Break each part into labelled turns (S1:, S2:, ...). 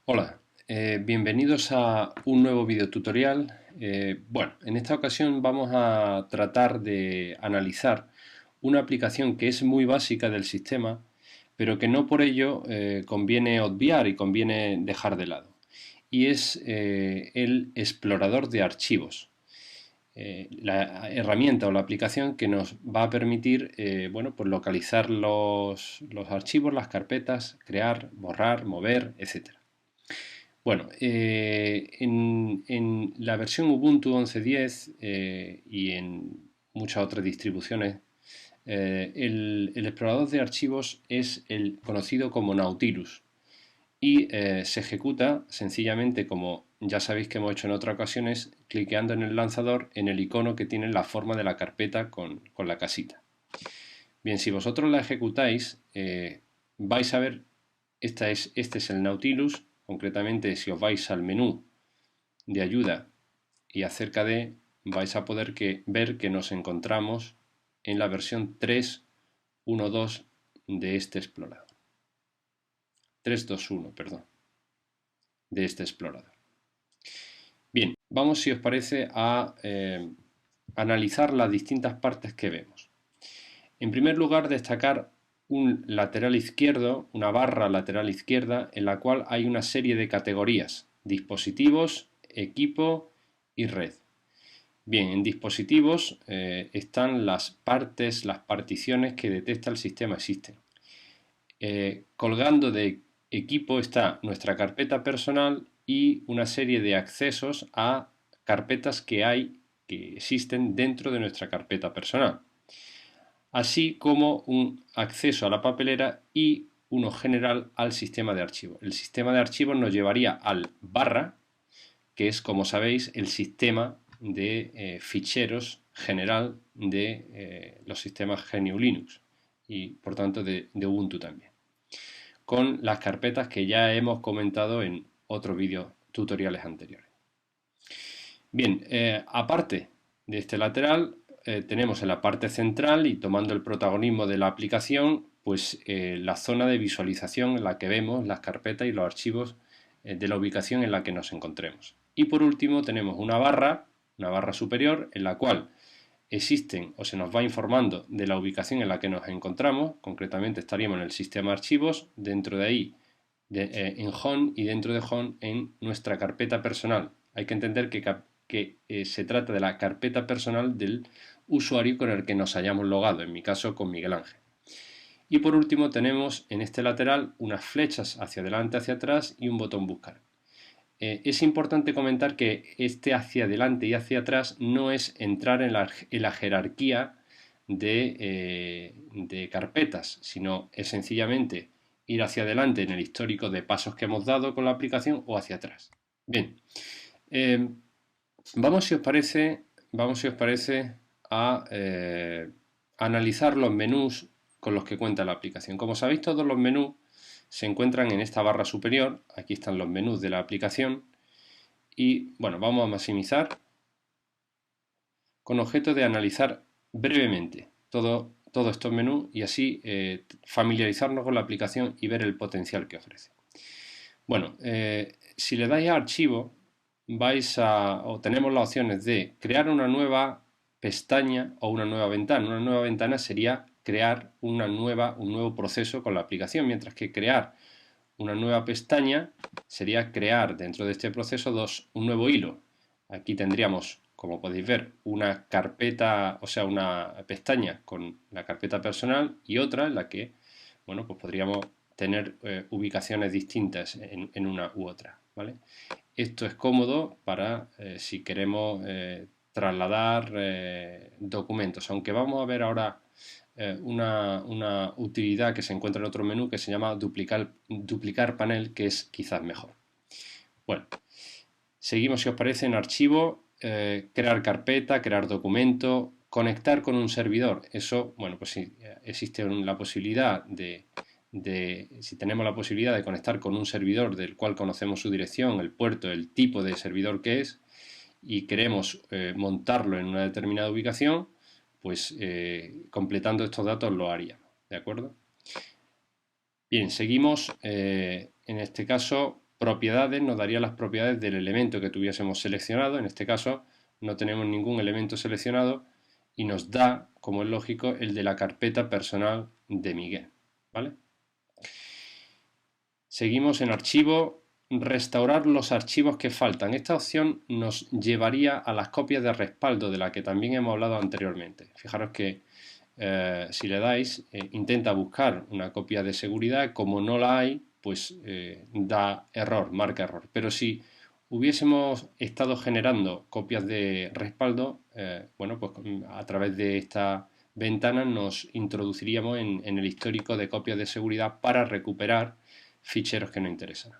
S1: Hola, bienvenidos a un nuevo video tutorial. Bueno, en esta ocasión vamos a tratar de analizar una aplicación que es muy básica del sistema, pero que no por ello conviene obviar y conviene dejar de lado. Y es el explorador de archivos. La herramienta o la aplicación que nos va a permitir bueno, pues localizar los archivos, las carpetas, crear, borrar, mover, etc. Bueno, en la versión Ubuntu 11.10 y en muchas otras distribuciones, el explorador de archivos es el conocido como Nautilus y se ejecuta sencillamente como ya sabéis que hemos hecho en otras ocasiones, cliqueando en el lanzador en el icono que tiene la forma de la carpeta con la casita. Bien, si vosotros la ejecutáis, vais a ver, este es el Nautilus. Concretamente, si os vais al menú de ayuda y acerca de, vais a poder ver que nos encontramos en la versión 3.1.2 de este explorador. 3.2.1, perdón, de este explorador. Bien, vamos, si os parece, a analizar las distintas partes que vemos. En primer lugar, destacar un lateral izquierdo, una barra lateral izquierda, en la cual hay una serie de categorías: dispositivos, equipo y red. Bien, en dispositivos están las partes, las particiones que detecta el sistema existen. Colgando de equipo está nuestra carpeta personal y una serie de accesos a carpetas que existen dentro de nuestra carpeta personal, así como un acceso a la papelera y uno general al sistema de archivos. El sistema de archivos nos llevaría al barra, que es, como sabéis, el sistema de ficheros general de los sistemas GNU Linux y por tanto de Ubuntu también, con las carpetas que ya hemos comentado en otros vídeos tutoriales anteriores. Bien, aparte de este lateral, tenemos en la parte central y tomando el protagonismo de la aplicación, pues la zona de visualización en la que vemos las carpetas y los archivos de la ubicación en la que nos encontremos. Y por último tenemos una barra superior en la cual existen o se nos va informando de la ubicación en la que nos encontramos. Concretamente estaríamos en el sistema de archivos, dentro de ahí en Home y dentro de Home en nuestra carpeta personal. Hay que entender que se trata de la carpeta personal del usuario con el que nos hayamos logado, en mi caso con Miguel Ángel. Y por último tenemos en este lateral unas flechas hacia adelante, hacia atrás y un botón buscar. Es importante comentar que este hacia adelante y hacia atrás no es entrar en la jerarquía de carpetas, sino es sencillamente ir hacia adelante en el histórico de pasos que hemos dado con la aplicación o hacia atrás. Bien, eh, vamos si os parece a analizar los menús con los que cuenta la aplicación. Como sabéis, todos los menús se encuentran en esta barra superior. Aquí están los menús de la aplicación y bueno, vamos a maximizar con objeto de analizar brevemente todos estos menús y así familiarizarnos con la aplicación y ver el potencial que ofrece. Bueno, si le dais a archivo, tenemos las opciones de crear una nueva pestaña o una nueva ventana. Una nueva ventana sería crear un nuevo proceso con la aplicación, mientras que crear una nueva pestaña sería crear dentro de este proceso un nuevo hilo. Aquí tendríamos, como podéis ver, una carpeta, o sea, una pestaña con la carpeta personal y otra en la que, bueno, pues podríamos tener ubicaciones distintas en una u otra, ¿vale? Esto es cómodo para si queremos trasladar documentos, aunque vamos a ver ahora una utilidad que se encuentra en otro menú que se llama duplicar panel, que es quizás mejor. Bueno, seguimos si os parece en archivo, crear carpeta, crear documento, conectar con un servidor. Eso, bueno, pues si existe la posibilidad si tenemos la posibilidad de conectar con un servidor del cual conocemos su dirección, el puerto, el tipo de servidor que es, y queremos montarlo en una determinada ubicación, pues completando estos datos lo haríamos, ¿de acuerdo? Bien, seguimos en este caso propiedades nos daría las propiedades del elemento que tuviésemos seleccionado. En este caso no tenemos ningún elemento seleccionado y nos da, como es lógico, el de la carpeta personal de Miguel, ¿vale? Seguimos en archivo, restaurar los archivos que faltan. Esta opción nos llevaría a las copias de respaldo de la que también hemos hablado anteriormente. Fijaros que si le dais, intenta buscar una copia de seguridad, como no la hay, pues da error, marca error. Pero si hubiésemos estado generando copias de respaldo, bueno, pues a través de esta ventana nos introduciríamos en el histórico de copias de seguridad para recuperar ficheros que nos interesan.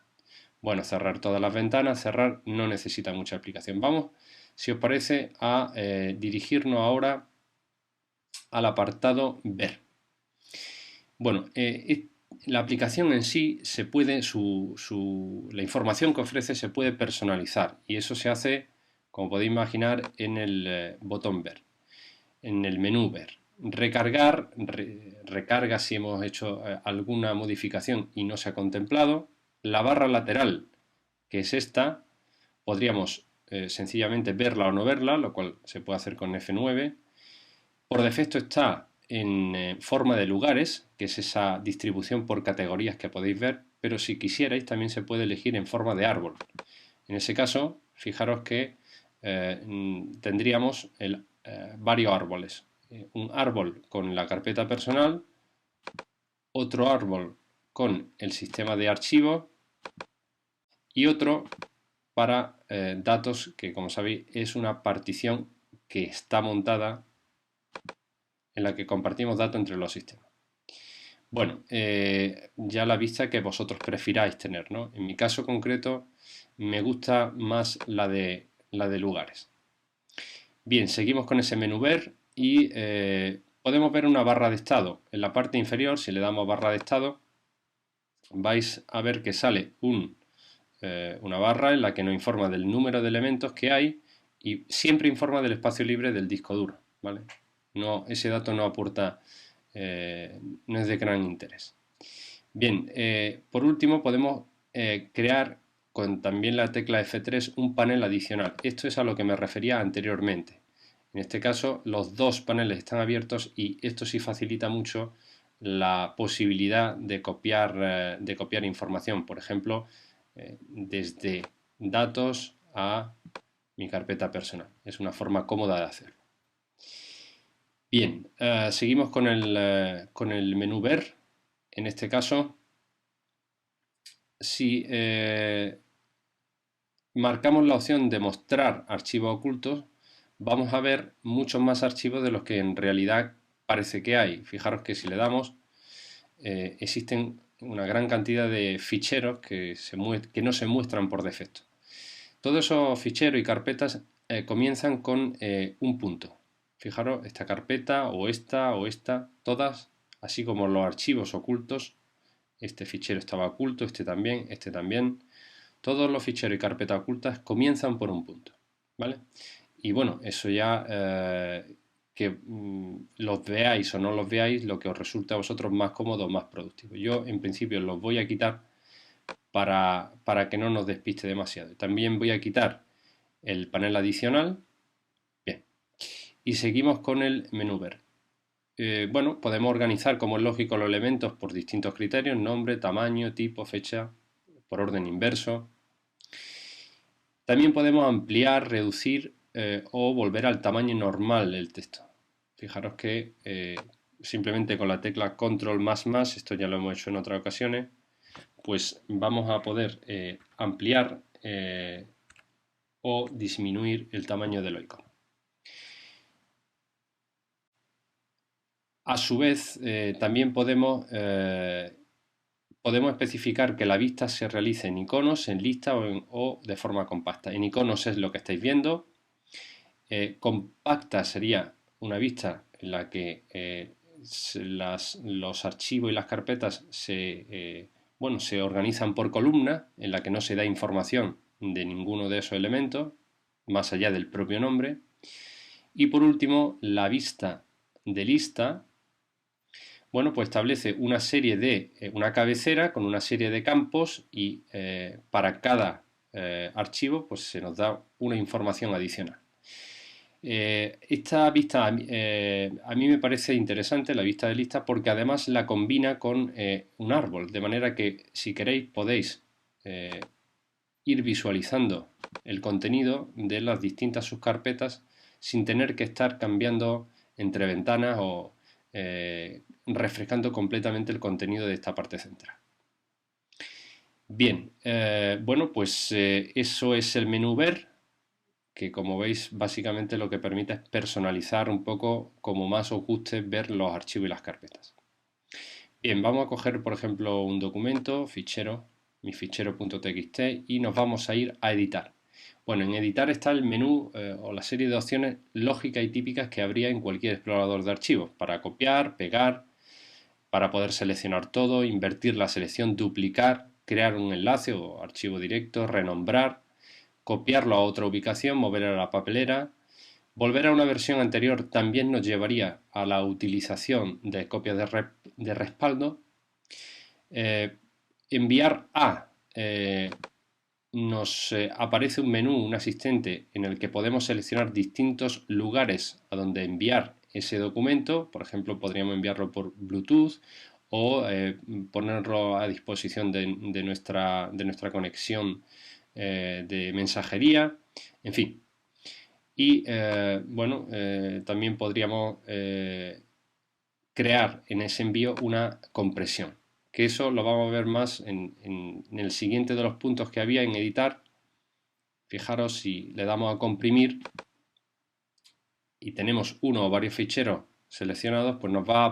S1: Bueno, cerrar todas las ventanas, cerrar no necesita mucha aplicación. Vamos, si os parece, a dirigirnos ahora al apartado Ver. Bueno, la aplicación en sí se puede, la información que ofrece se puede personalizar y eso se hace, como podéis imaginar, en el botón Ver, en el menú Ver. Recargar, recarga si hemos hecho alguna modificación y no se ha contemplado. La barra lateral, que es esta, podríamos sencillamente verla o no verla, lo cual se puede hacer con F9. Por defecto está en forma de lugares, que es esa distribución por categorías que podéis ver, pero si quisierais también se puede elegir en forma de árbol. En ese caso, fijaros que tendríamos varios árboles. Un árbol con la carpeta personal, otro árbol con el sistema de archivos y otro para datos que, como sabéis, es una partición que está montada en la que compartimos datos entre los sistemas. Bueno, ya la vista que vosotros prefiráis tener, ¿no? En mi caso concreto me gusta más la de lugares. Bien, seguimos con ese menú Ver y podemos ver una barra de estado. En la parte inferior, si le damos barra de estado, vais a ver que sale una barra en la que nos informa del número de elementos que hay y siempre informa del espacio libre del disco duro, ¿vale? No, ese dato no aporta, no es de gran interés. Bien, por último podemos crear con también la tecla F3 un panel adicional. Esto es a lo que me refería anteriormente. En este caso los dos paneles están abiertos y esto sí facilita mucho la posibilidad de copiar información. Por ejemplo, desde datos a mi carpeta personal. Es una forma cómoda de hacerlo. Bien, seguimos con el menú Ver. En este caso, si marcamos la opción de mostrar archivos ocultos, vamos a ver muchos más archivos de los que en realidad parece que hay. Fijaros que si le damos, existen una gran cantidad de ficheros que no se muestran por defecto. Todos esos ficheros y carpetas comienzan con un punto. Fijaros, esta carpeta o esta, todas, así como los archivos ocultos. Este fichero estaba oculto, este también. Todos los ficheros y carpetas ocultas comienzan por un punto, ¿vale? Y bueno, eso ya que los veáis o no los veáis, lo que os resulta a vosotros más cómodo o más productivo. Yo en principio los voy a quitar para que no nos despiste demasiado. También voy a quitar el panel adicional. Bien. Y seguimos con el menú Ver. Bueno, podemos organizar, como es lógico, los elementos por distintos criterios: nombre, tamaño, tipo, fecha, por orden inverso. También podemos ampliar, reducir o volver al tamaño normal del texto. Fijaros que simplemente con la tecla Control más, esto ya lo hemos hecho en otras ocasiones, pues vamos a poder ampliar o disminuir el tamaño del icono. A su vez, también podemos especificar que la vista se realice en iconos, en lista o de forma compacta. En iconos es lo que estáis viendo. Compacta sería una vista en la que los archivos y las carpetas se organizan por columna, en la que no se da información de ninguno de esos elementos, más allá del propio nombre. Y por último, la vista de lista, Bueno, pues establece una serie de, una cabecera con una serie de campos y para cada archivo pues se nos da una información adicional. Esta vista a mí me parece interesante, la vista de lista, porque además la combina con un árbol, de manera que si queréis podéis ir visualizando el contenido de las distintas subcarpetas sin tener que estar cambiando entre ventanas o refrescando completamente el contenido de esta parte central. Bien, bueno, pues eso es el menú ver, que como veis básicamente lo que permite es personalizar un poco como más os guste ver los archivos y las carpetas. Bien, vamos a coger por ejemplo un documento, fichero, mi fichero.txt y nos vamos a ir a editar. Bueno, en editar está el menú o la serie de opciones lógicas y típicas que habría en cualquier explorador de archivos para copiar, pegar, para poder seleccionar todo, invertir la selección, duplicar, crear un enlace o archivo directo, renombrar, copiarlo a otra ubicación, mover a la papelera. Volver a una versión anterior también nos llevaría a la utilización de copias de respaldo. Enviar a nos aparece un menú, un asistente en el que podemos seleccionar distintos lugares a donde enviar ese documento. Por ejemplo, podríamos enviarlo por Bluetooth o ponerlo a disposición de nuestra conexión de mensajería. En fin, y bueno, también podríamos crear en ese envío una compresión, que eso lo vamos a ver más en el siguiente de los puntos que había en editar. Fijaros, si le damos a comprimir y tenemos uno o varios ficheros seleccionados, pues nos va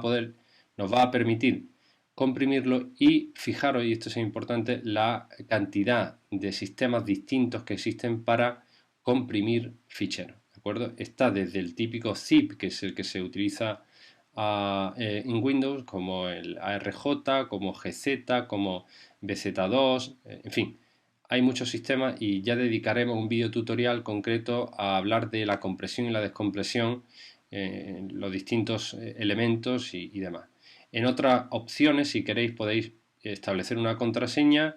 S1: a permitir comprimirlo y fijaros, y esto es importante, la cantidad de sistemas distintos que existen para comprimir ficheros. ¿De acuerdo? Está desde el típico zip, que es el que se utiliza en Windows, como el ARJ, como GZ, como BZ2, en fin. Hay muchos sistemas y ya dedicaremos un vídeo tutorial concreto a hablar de la compresión y la descompresión, los distintos elementos y demás. En otras opciones, si queréis, podéis establecer una contraseña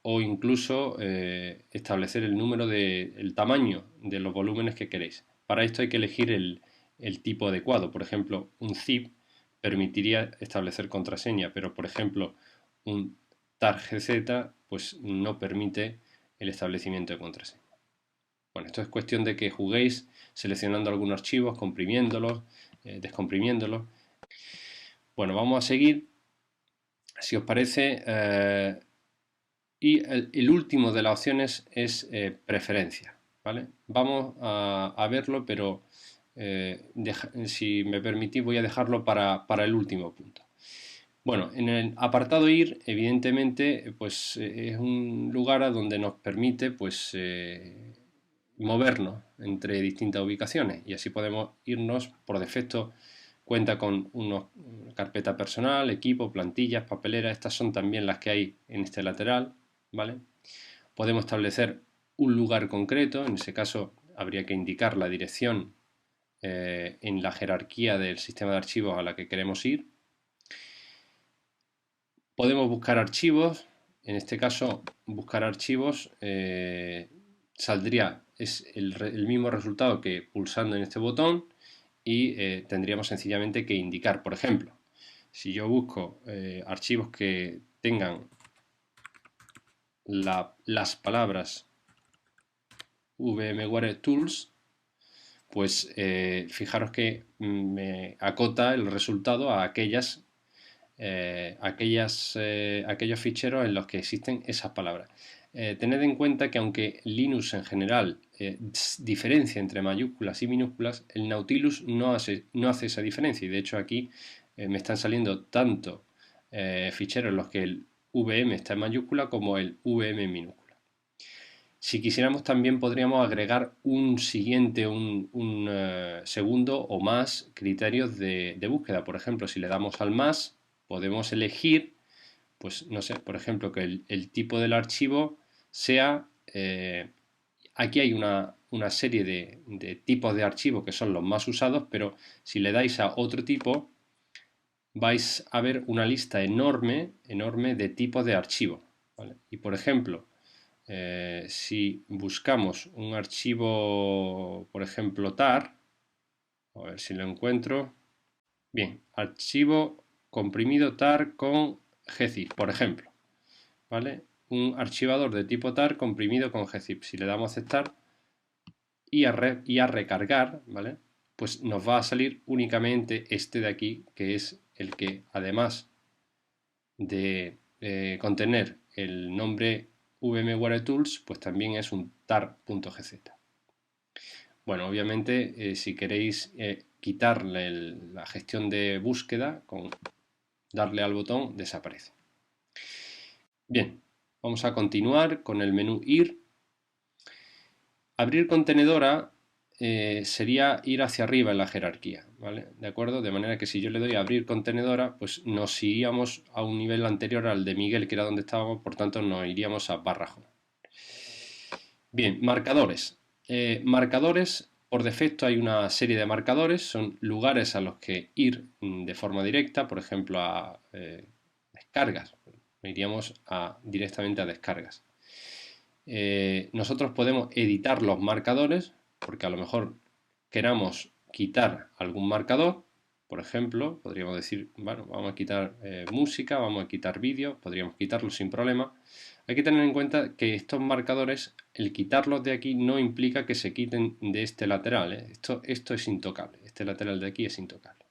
S1: o incluso establecer el tamaño de los volúmenes que queréis. Para esto hay que elegir el tipo adecuado. Por ejemplo, un zip permitiría establecer contraseña, pero por ejemplo, un targz pues no permite el establecimiento de contraseña. Bueno, esto es cuestión de que juguéis seleccionando algunos archivos, comprimiéndolos, descomprimiéndolos. Bueno, vamos a seguir, si os parece, y el último de las opciones es preferencia, ¿vale? Vamos a verlo, pero si me permitís voy a dejarlo para el último punto. Bueno, en el apartado ir, evidentemente, pues es un lugar a donde nos permite, pues, movernos entre distintas ubicaciones y así podemos irnos. Por defecto cuenta con una carpeta personal, equipo, plantillas, papelera. Estas son también las que hay en este lateral, ¿vale? Podemos establecer un lugar concreto, en ese caso habría que indicar la dirección en la jerarquía del sistema de archivos a la que queremos ir. Podemos buscar archivos, en este caso buscar archivos saldría el mismo resultado que pulsando en este botón y tendríamos sencillamente que indicar, por ejemplo, si yo busco archivos que tengan las palabras VMware Tools, pues fijaros que me acota el resultado a aquellos ficheros en los que existen esas palabras. Tened en cuenta que aunque Linux en general diferencia entre mayúsculas y minúsculas, el Nautilus no hace esa diferencia y de hecho aquí me están saliendo tanto ficheros en los que el VM está en mayúscula como el VM en minúscula. Si quisiéramos también podríamos agregar un siguiente, un segundo o más criterios de búsqueda. Por ejemplo, si le damos al más, podemos elegir, pues no sé, por ejemplo, que el tipo del archivo sea, aquí hay una serie de tipos de archivos que son los más usados, pero si le dais a otro tipo, vais a ver una lista enorme, enorme de tipos de archivos, ¿vale? Y por ejemplo, si buscamos un archivo, por ejemplo, tar, a ver si lo encuentro. Bien, archivo comprimido tar con gzip, por ejemplo, ¿vale? Un archivador de tipo tar comprimido con gzip. Si le damos a aceptar y a recargar, ¿vale? Pues nos va a salir únicamente este de aquí, que es el que, además de contener el nombre vmwaretools, pues también es un tar.gz. Bueno, obviamente, si queréis quitarle la gestión de búsqueda, con darle al botón desaparece. Bien, vamos a continuar con el menú ir. Abrir contenedora sería ir hacia arriba en la jerarquía, ¿vale? ¿De acuerdo? De manera que si yo le doy a abrir contenedora, pues nos iríamos a un nivel anterior al de Miguel, que era donde estábamos, por tanto nos iríamos a barra home. Bien, marcadores. Marcadores, por defecto hay una serie de marcadores, son lugares a los que ir de forma directa, por ejemplo a descargas. Iríamos directamente a descargas. Nosotros podemos editar los marcadores, porque a lo mejor queramos quitar algún marcador. Por ejemplo, podríamos decir, bueno, vamos a quitar música, vamos a quitar vídeo, podríamos quitarlo sin problema. Hay que tener en cuenta que estos marcadores, el quitarlos de aquí no implica que se quiten de este lateral, ¿eh? Esto es intocable, este lateral de aquí es intocable.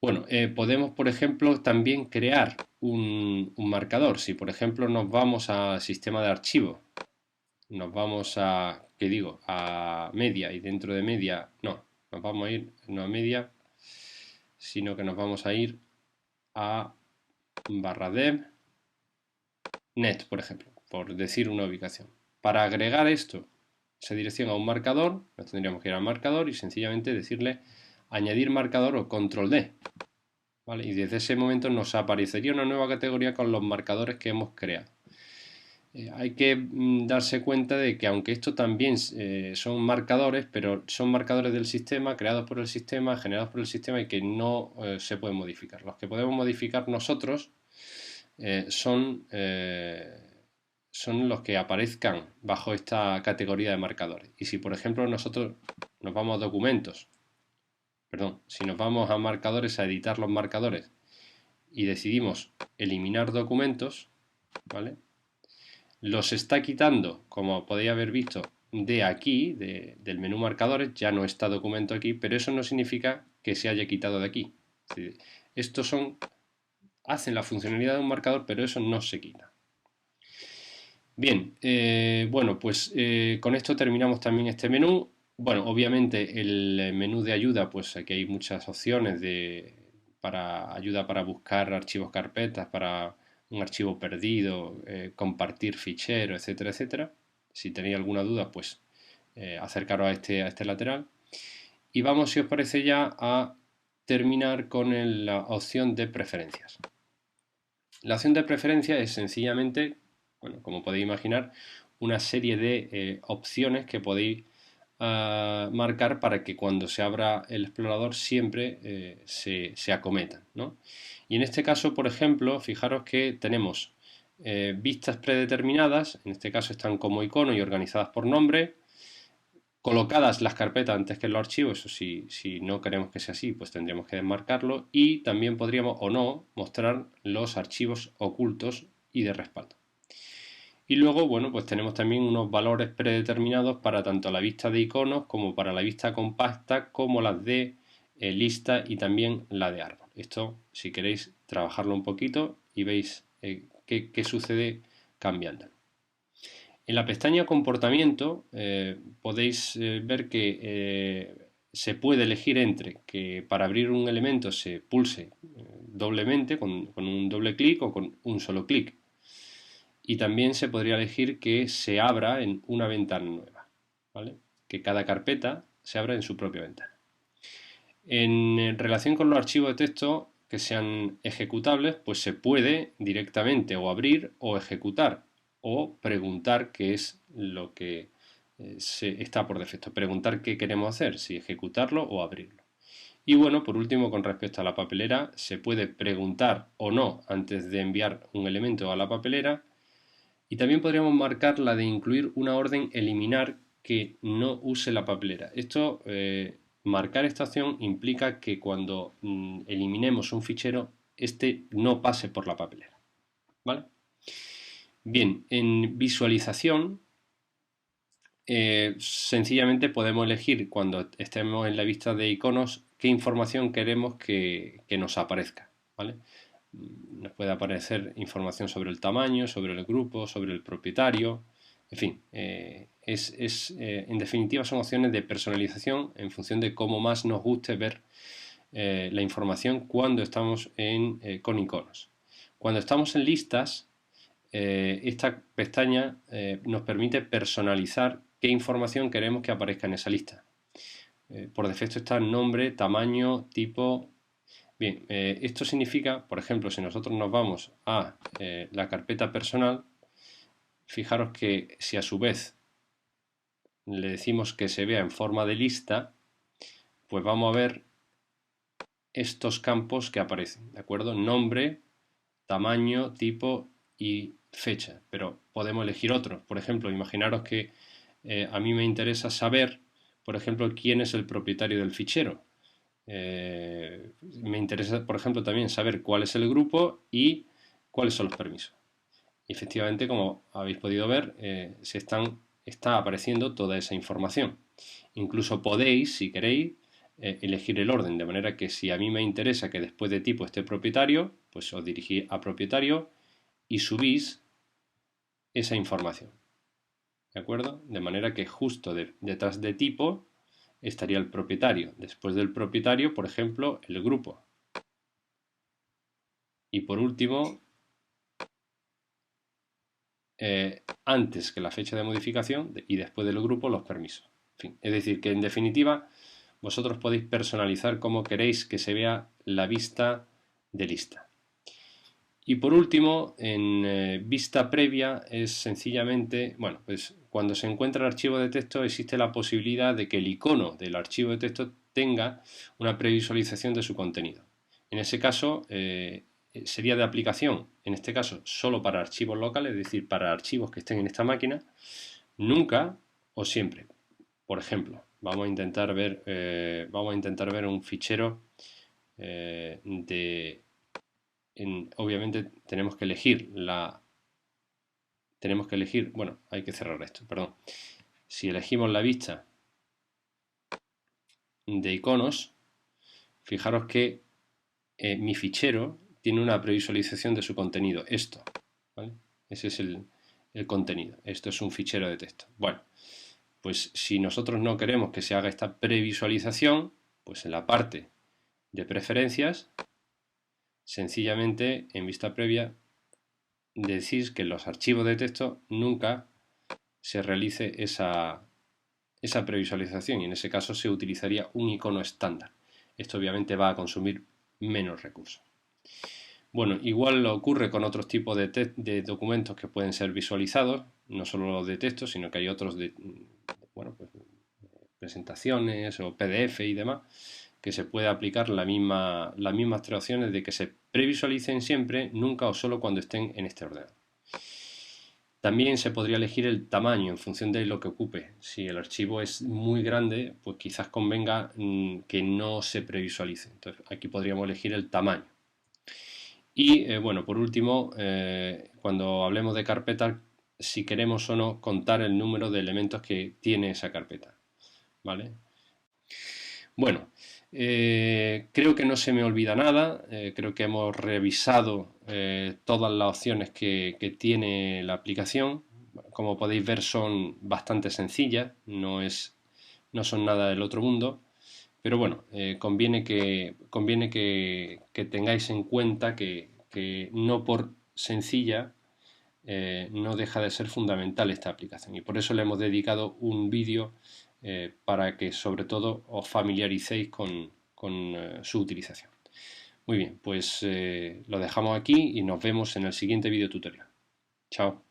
S1: Bueno, podemos, por ejemplo, también crear un marcador. Si, por ejemplo, nos vamos al sistema de archivos, nos vamos a, ¿qué digo? A media, y dentro de media, no, nos vamos a ir, no a media, sino que nos vamos a ir a barra dev net, por ejemplo, por decir una ubicación. Para agregar esa dirección a un marcador, nos tendríamos que ir al marcador y sencillamente decirle añadir marcador o control D. ¿Vale? Y desde ese momento nos aparecería una nueva categoría con los marcadores que hemos creado. Hay que darse cuenta de que aunque esto también son marcadores, pero son marcadores del sistema, creados por el sistema, generados por el sistema y que no se pueden modificar. Los que podemos modificar nosotros son los que aparezcan bajo esta categoría de marcadores. Y si por ejemplo nosotros nos vamos a documentos, perdón, si nos vamos a marcadores, a editar los marcadores y decidimos eliminar documentos, ¿vale? Los está quitando, como podéis haber visto, de aquí, del menú marcadores, ya no está documento aquí, pero eso no significa que se haya quitado de aquí. Estos hacen la funcionalidad de un marcador, pero eso no se quita. Bien, bueno, pues con esto terminamos también este menú. Bueno, obviamente el menú de ayuda, pues aquí hay muchas opciones para ayuda para buscar archivos, carpetas, para un archivo perdido, compartir fichero, etcétera, etcétera. Si tenéis alguna duda, pues acercaros a este lateral. Y vamos, si os parece, ya a terminar con la opción de preferencias. La opción de preferencias es sencillamente, bueno, como podéis imaginar, una serie de opciones que podéis marcar para que cuando se abra el explorador siempre se acometan, ¿no? Y en este caso, por ejemplo, fijaros que tenemos vistas predeterminadas, en este caso están como icono y organizadas por nombre, colocadas las carpetas antes que los archivos, eso si no queremos que sea así, pues tendríamos que desmarcarlo, y también podríamos o no mostrar los archivos ocultos y de respaldo. Y luego, bueno, pues tenemos también unos valores predeterminados para tanto la vista de iconos como para la vista compacta, como las de lista y también la de árbol. Esto, si queréis trabajarlo un poquito y veis qué sucede cambiando. En la pestaña comportamiento podéis ver que se puede elegir entre que para abrir un elemento se pulse doblemente con un doble clic o con un solo clic. Y también se podría elegir que se abra en una ventana nueva, ¿vale? Que cada carpeta se abra en su propia ventana. En relación con los archivos de texto que sean ejecutables, pues se puede directamente o abrir o ejecutar o preguntar qué es lo que está por defecto. Preguntar qué queremos hacer, si ejecutarlo o abrirlo. Y bueno, por último, con respecto a la papelera, se puede preguntar o no antes de enviar un elemento a la papelera. Y también podríamos marcar la de incluir una orden eliminar que no use la papelera. Marcar esta opción implica que cuando eliminemos un fichero, este no pase por la papelera. ¿Vale? Bien, en visualización, sencillamente podemos elegir cuando estemos en la vista de iconos qué información queremos que nos aparezca. ¿Vale? Nos puede aparecer información sobre el tamaño, sobre el grupo, sobre el propietario, en fin, en definitiva son opciones de personalización en función de cómo más nos guste ver la información cuando estamos con iconos. Cuando estamos en listas, esta pestaña nos permite personalizar qué información queremos que aparezca en esa lista. Por defecto está nombre, tamaño, tipo. Bien, esto significa, por ejemplo, si nosotros nos vamos a la carpeta personal, fijaros que si a su vez le decimos que se vea en forma de lista, pues vamos a ver estos campos que aparecen, ¿de acuerdo? Nombre, tamaño, tipo y fecha, pero podemos elegir otros. Por ejemplo, imaginaros que a mí me interesa saber, por ejemplo, quién es el propietario del fichero. Me interesa, por ejemplo, también saber cuál es el grupo y cuáles son los permisos. Y efectivamente, como habéis podido ver, está apareciendo toda esa información. Incluso podéis, si queréis, elegir el orden, de manera que si a mí me interesa que después de tipo esté propietario, pues os dirigís a propietario y subís esa información. ¿De acuerdo? De manera que justo detrás de tipo estaría el propietario. Después del propietario, por ejemplo, el grupo. Y por último, antes que la fecha de modificación y después del grupo los permisos. En fin, es decir, que en definitiva vosotros podéis personalizar cómo queréis que se vea la vista de lista. Y por último, en vista previa es sencillamente, bueno, pues cuando se encuentra el archivo de texto existe la posibilidad de que el icono del archivo de texto tenga una previsualización de su contenido. En ese caso, sería de aplicación, en este caso, solo para archivos locales, es decir, para archivos que estén en esta máquina, nunca o siempre. Por ejemplo, vamos a intentar ver un fichero obviamente bueno, hay que cerrar esto, perdón. Si elegimos la vista de iconos, fijaros que mi fichero tiene una previsualización de su contenido, esto, ¿vale? Ese es el contenido, esto es un fichero de texto. Bueno, pues si nosotros no queremos que se haga esta previsualización, pues en la parte de preferencias, sencillamente en vista previa decís que en los archivos de texto nunca se realice esa previsualización y en ese caso se utilizaría un icono estándar. Esto obviamente va a consumir menos recursos. Bueno, igual ocurre con otros tipos de documentos que pueden ser visualizados, no solo los de texto, sino que hay otros de bueno, pues, presentaciones o PDF y demás, que se puede aplicar las mismas tres opciones de que se previsualicen siempre, nunca o solo cuando estén en este ordenador. También se podría elegir el tamaño en función de lo que ocupe. Si el archivo es muy grande, pues quizás convenga que no se previsualice. Entonces aquí podríamos elegir el tamaño. Y bueno, por último, cuando hablemos de carpeta, si queremos o no contar el número de elementos que tiene esa carpeta. ¿Vale? Bueno, creo que no se me olvida nada, creo que hemos revisado todas las opciones que tiene la aplicación. Como podéis ver son bastante sencillas, no son nada del otro mundo, pero bueno, conviene que tengáis en cuenta que no por sencilla no deja de ser fundamental esta aplicación y por eso le hemos dedicado un vídeo para que sobre todo os familiaricéis con su utilización. Muy bien, pues lo dejamos aquí y nos vemos en el siguiente vídeo tutorial. Chao.